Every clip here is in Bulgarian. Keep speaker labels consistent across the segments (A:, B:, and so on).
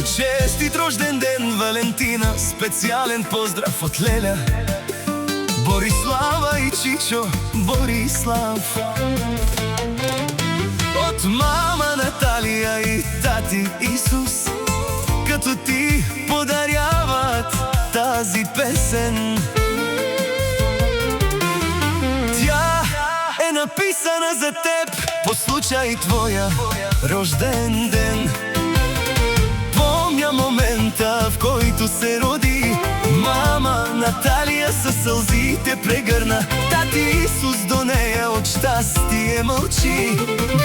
A: Честит рожден ден, Валентина! Специален поздрав от Леля, Борислава и Чичо Борислав. От мама Наталия и тати Исус, като ти подаряват тази песен. Тя е написана за теб по случай твоя рожден ден. Помня момента, в който се роди. Мама Наталия със сълзите прегърна. Тати Исус до нея от щастие мълчи.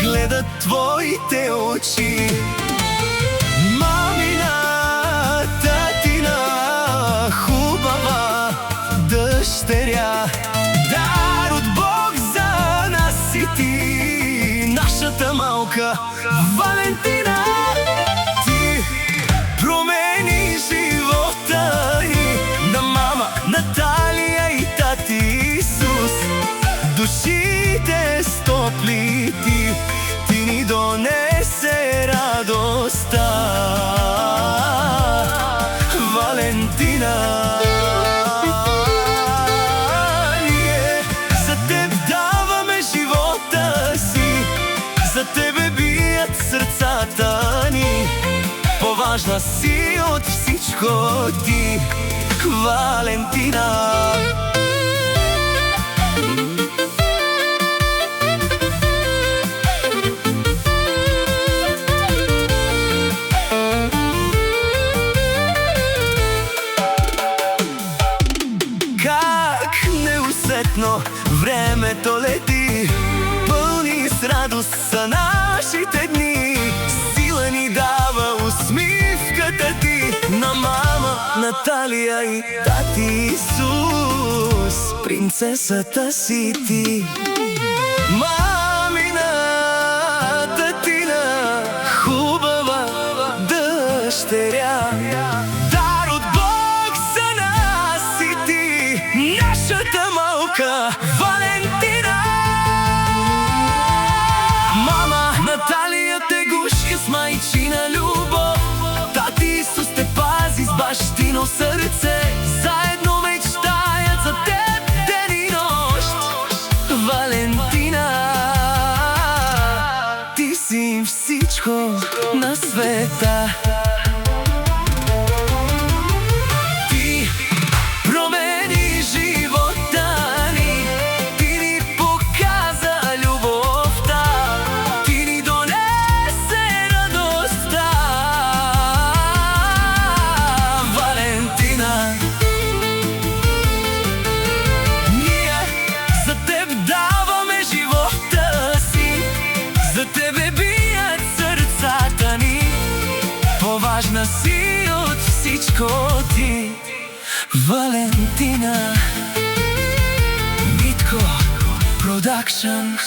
A: Гледат твоите очи. Мамина, татина, хубава дъщеря, дар от Бог за нас си ти, нашата малка Валентина. Ти промени живота ни, на мама Наталия и тати Исус. Душите стопли ти ни донесе радостта, Валентина. Ние за теб даваме живота си, за тебе бият сърцата ни. По-важна си от всичко ти, Валентина. Неусетно времето лети, пълни с радост са нашите дни. Сила ни дава усмивката ти, на мама Наталия и тати Исус. Принцесата си ти, мамина, татина, хубава дъщеря, дар от Бог за нас си ти, нашата малка Валентина. Мама Наталия те гушка с майчина любов. Тати Исус те пази с бащино сърце. Заедно мечтаят за теб ден и нощ, Валентина. Ти си всичко на света. По-важна си от всичко ти, Валентина. Митко Продакшън.